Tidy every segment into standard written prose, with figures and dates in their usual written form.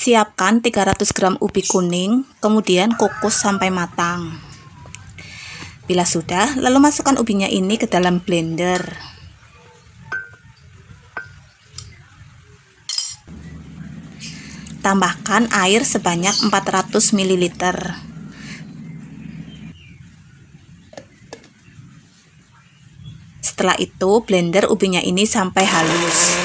Siapkan 300 gram ubi kuning, kemudian kukus sampai matang. Bila sudah, lalu masukkan ubinya ini ke dalam blender. Tambahkan air sebanyak 400 ml. Setelah itu, blender ubinya ini sampai halus.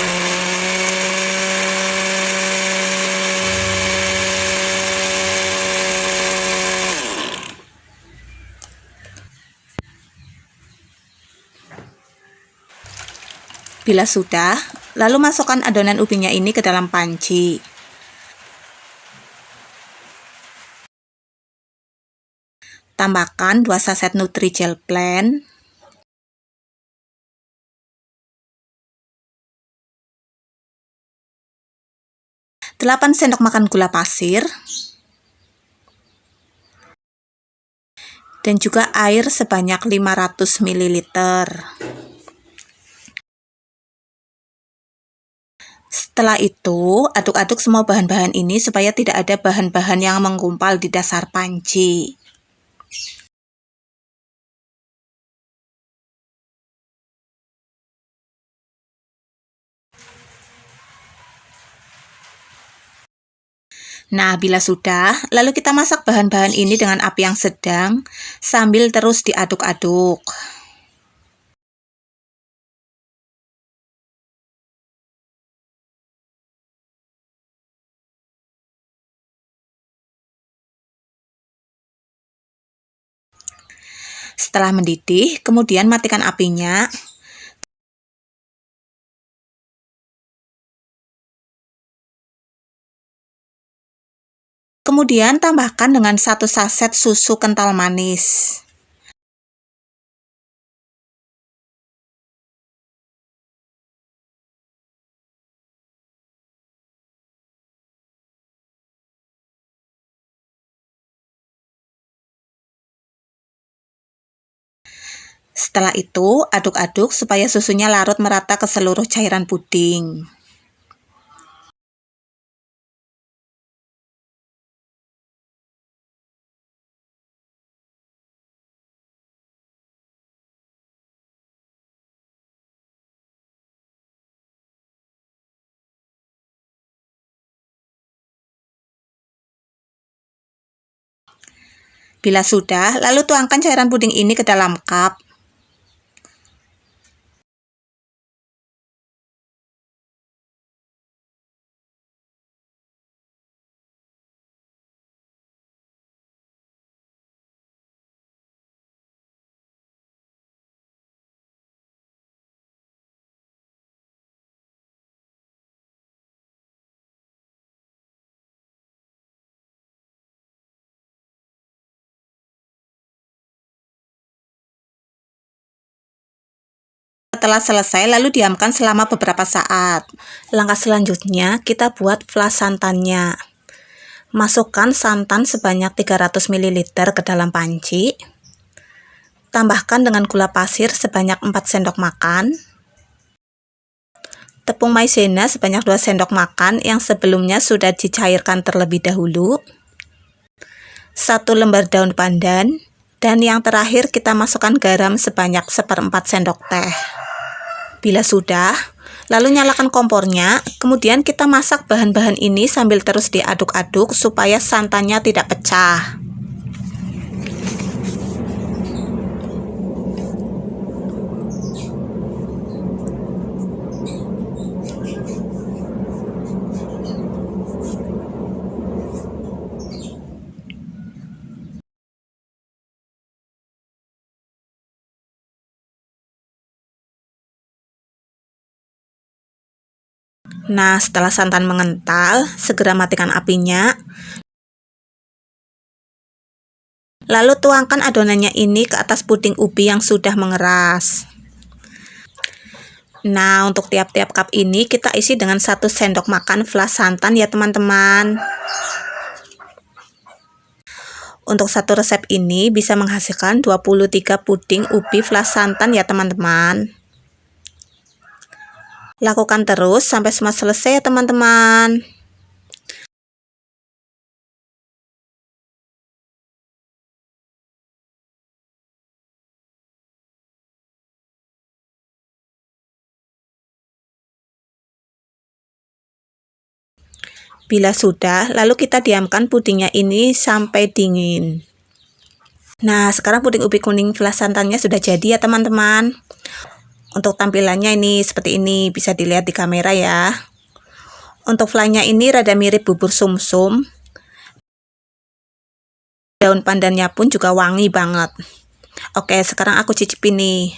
Bila sudah, lalu masukkan adonan ubinya ini ke dalam panci. Tambahkan 2 saset Nutrijel Blend, 8 sendok makan gula pasir, dan juga air sebanyak 500 ml. Setelah itu, aduk-aduk semua bahan-bahan ini supaya tidak ada bahan-bahan yang menggumpal di dasar panci. Nah, bila sudah, lalu kita masak bahan-bahan ini dengan api yang sedang sambil terus diaduk-aduk. Setelah mendidih, kemudian matikan apinya. Kemudian tambahkan dengan 1 saset susu kental manis. Setelah itu, aduk-aduk supaya susunya larut merata ke seluruh cairan puding. Bila sudah, lalu tuangkan cairan puding ini ke dalam cup. Setelah selesai, lalu diamkan selama beberapa saat. Langkah selanjutnya, kita buat flas santannya. Masukkan santan sebanyak 300 ml ke dalam panci. Tambahkan dengan gula pasir sebanyak 4 sendok makan. Tepung maizena sebanyak 2 sendok makan yang sebelumnya sudah dicairkan terlebih dahulu. 1 lembar daun pandan. Dan yang terakhir kita masukkan garam sebanyak 1/4 sendok teh. Bila sudah, lalu nyalakan kompornya, kemudian kita masak bahan-bahan ini sambil terus diaduk-aduk supaya santannya tidak pecah. Nah, setelah santan mengental, segera matikan apinya. Lalu tuangkan adonannya ini ke atas puding ubi yang sudah mengeras. Nah, untuk tiap-tiap cup ini kita isi dengan 1 sendok makan flas santan ya teman-teman. Untuk satu resep ini bisa menghasilkan 23 puding ubi flas santan ya teman-teman. Lakukan terus sampai semua selesai ya teman-teman. Bila sudah, lalu kita diamkan pudingnya ini sampai dingin. Nah, sekarang puding ubi kuning flan santannya sudah jadi ya teman-teman. Untuk tampilannya ini seperti ini, bisa dilihat di kamera ya. Untuk flannya ini rada mirip bubur sumsum. Daun pandannya pun juga wangi banget. Oke, sekarang aku cicipin nih.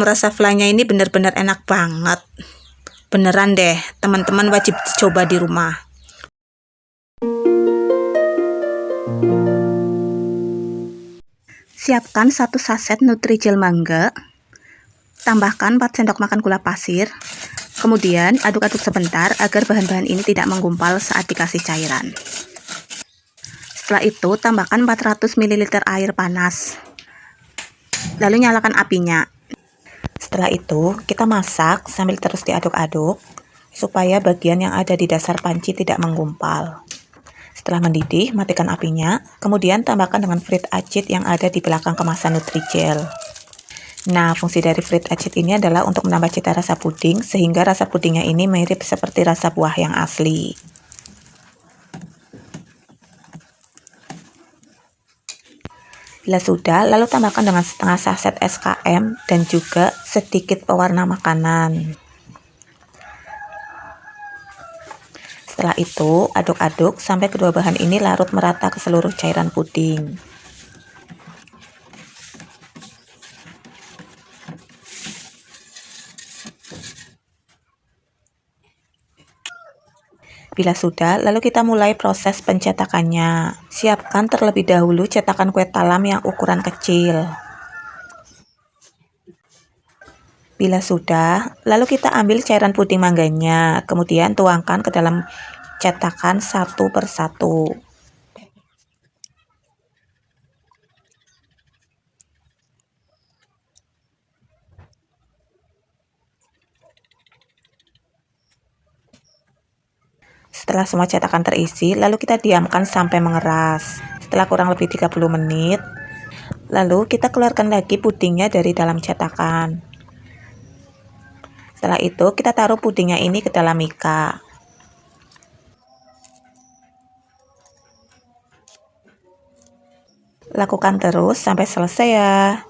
Rasa flannya ini benar-benar enak banget. Beneran deh, teman-teman wajib coba di rumah. Siapkan 1 saset Nutrijel mangga. Tambahkan 4 sendok makan gula pasir. Kemudian aduk-aduk sebentar agar bahan-bahan ini tidak menggumpal saat dikasih cairan. Setelah itu tambahkan 400 ml air panas. Lalu nyalakan apinya. Setelah itu kita masak sambil terus diaduk-aduk supaya bagian yang ada di dasar panci tidak menggumpal. Setelah mendidih, matikan apinya, kemudian tambahkan dengan fruit acid yang ada di belakang kemasan Nutrijel. Nah, fungsi dari fruit acid ini adalah untuk menambah cita rasa puding, sehingga rasa pudingnya ini mirip seperti rasa buah yang asli. Bila sudah, lalu tambahkan dengan setengah saset SKM dan juga sedikit pewarna makanan. Setelah itu, aduk-aduk sampai kedua bahan ini larut merata ke seluruh cairan puding. Bila sudah, lalu kita mulai proses pencetakannya. Siapkan terlebih dahulu cetakan kue talam yang ukuran kecil. Bila sudah, lalu kita ambil cairan puding mangganya, kemudian tuangkan ke dalam cetakan satu persatu. Setelah semua cetakan terisi, lalu kita diamkan sampai mengeras. Setelah kurang lebih 30 menit, lalu kita keluarkan lagi pudingnya dari dalam cetakan. Setelah itu, kita taruh pudingnya ini ke dalam mika. Lakukan terus sampai selesai ya.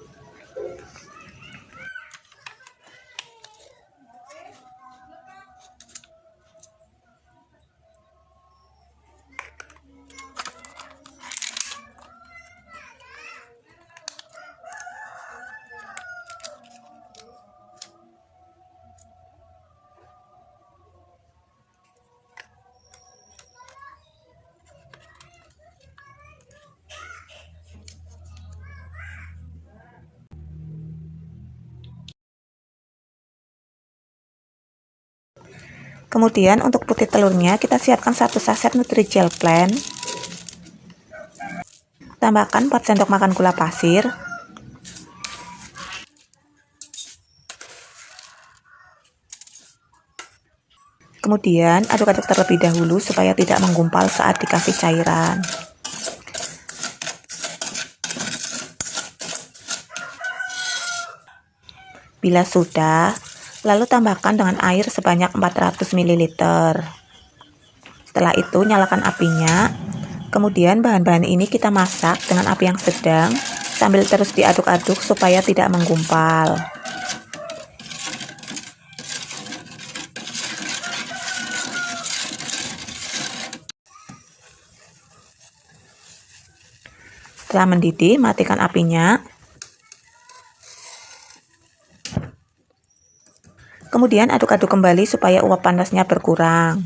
Kemudian untuk putih telurnya kita siapkan 1 saset Nutrijel Plan. Tambahkan 4 sendok makan gula pasir. Kemudian aduk-aduk terlebih dahulu supaya tidak menggumpal saat dikasih cairan. Bila sudah, lalu tambahkan dengan air sebanyak 400 ml. Setelah itu nyalakan apinya. Kemudian bahan-bahan ini kita masak dengan api yang sedang sambil terus diaduk-aduk supaya tidak menggumpal. Setelah mendidih, matikan apinya. Kemudian aduk-aduk kembali supaya uap panasnya berkurang.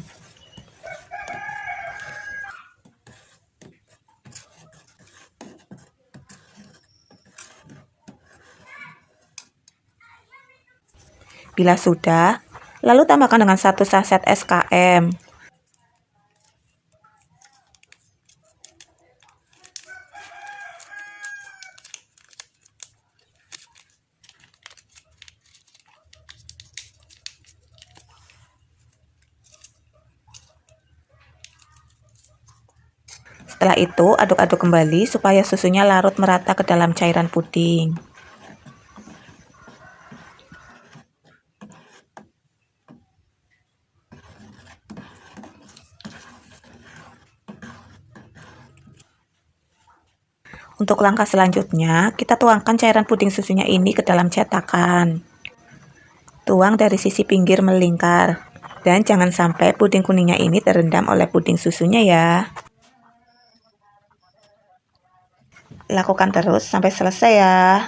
Bila sudah, lalu tambahkan dengan 1 saset SKM. Setelah itu, aduk-aduk kembali supaya susunya larut merata ke dalam cairan puding. Untuk langkah selanjutnya, kita tuangkan cairan puding susunya ini ke dalam cetakan. Tuang dari sisi pinggir melingkar. Dan jangan sampai puding kuningnya ini terendam oleh puding susunya ya. Lakukan terus sampai selesai ya.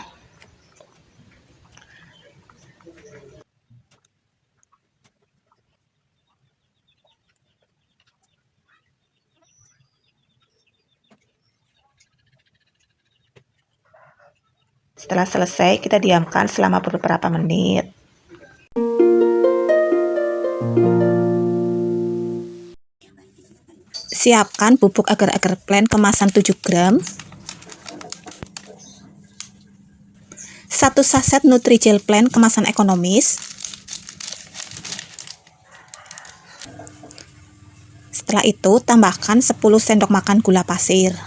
Setelah selesai, kita diamkan selama beberapa menit. Siapkan bubuk agar-agar plain kemasan 7 gram, 1 saset Nutrijel plain kemasan ekonomis. Setelah itu, tambahkan 10 sendok makan gula pasir.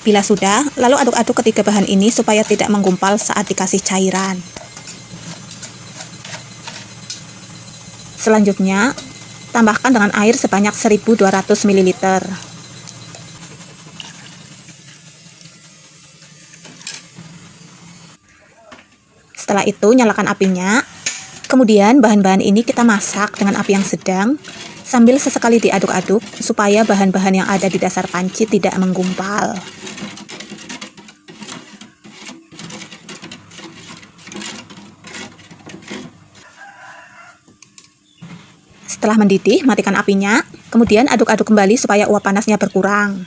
Bila sudah, lalu aduk-aduk ketiga bahan ini supaya tidak menggumpal saat dikasih cairan. Selanjutnya, tambahkan dengan air sebanyak 1200 ml. Setelah itu, nyalakan apinya. Kemudian, bahan-bahan ini kita masak dengan api yang sedang, sambil sesekali diaduk-aduk supaya bahan-bahan yang ada di dasar panci tidak menggumpal. Setelah mendidih, matikan apinya, kemudian aduk-aduk kembali supaya uap panasnya berkurang.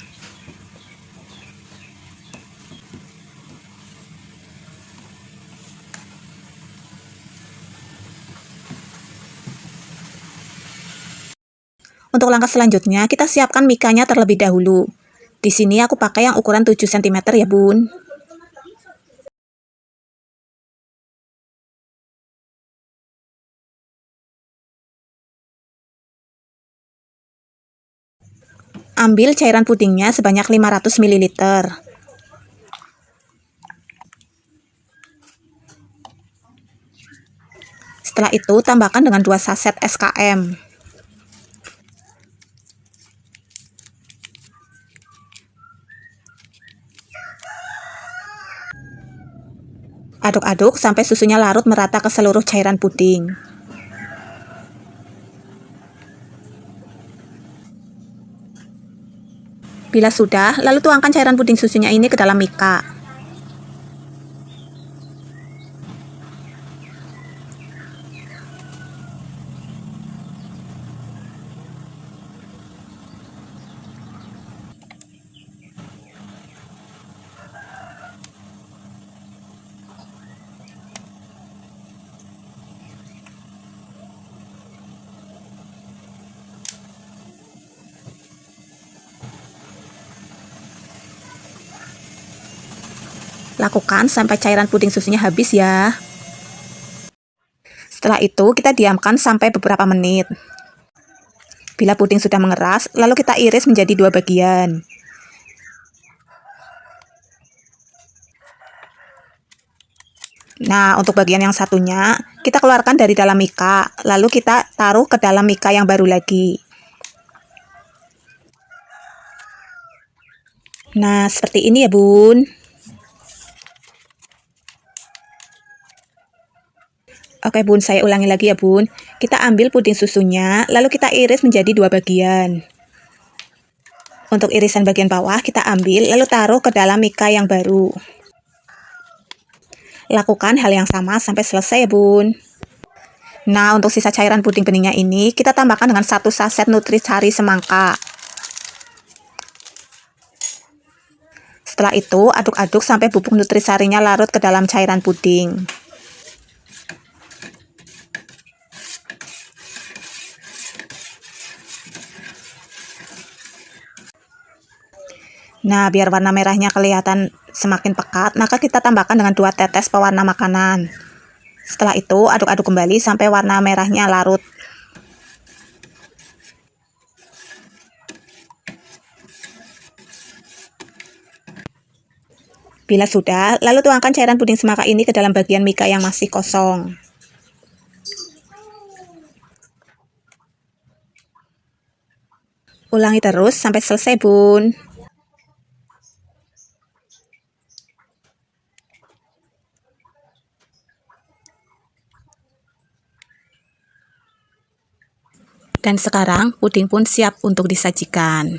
Untuk langkah selanjutnya, kita siapkan mikanya terlebih dahulu. Di sini aku pakai yang ukuran 7 cm ya, Bun. Ambil cairan pudingnya sebanyak 500 ml. Setelah itu, tambahkan dengan 2 saset SKM. Aduk-aduk sampai susunya larut merata ke seluruh cairan puding. Bila sudah, lalu tuangkan cairan puding susunya ini ke dalam mika. Lakukan sampai cairan puding susunya habis ya. Setelah itu, kita diamkan sampai beberapa menit. Bila puding sudah mengeras, lalu kita iris menjadi 2 bagian. Nah, untuk bagian yang satunya, kita keluarkan dari dalam mika, lalu kita taruh ke dalam mika yang baru lagi. Nah, seperti ini ya, Bun. Oke, Bun, saya ulangi lagi ya, Bun. Kita ambil puding susunya, lalu kita iris menjadi 2 bagian. Untuk irisan bagian bawah, kita ambil, lalu taruh ke dalam mika yang baru. Lakukan hal yang sama sampai selesai ya, Bun. Nah, untuk sisa cairan puding beningnya ini, kita tambahkan dengan 1 saset Nutrisari semangka. Setelah itu, aduk-aduk sampai bubuk nutrisarinya larut ke dalam cairan puding. Nah, biar warna merahnya kelihatan semakin pekat, maka kita tambahkan dengan 2 tetes pewarna makanan. Setelah itu, aduk-aduk kembali sampai warna merahnya larut. Bila sudah, lalu tuangkan cairan puding semangka ini ke dalam bagian mika yang masih kosong. Ulangi terus sampai selesai, Bun. Dan sekarang puding pun siap untuk disajikan.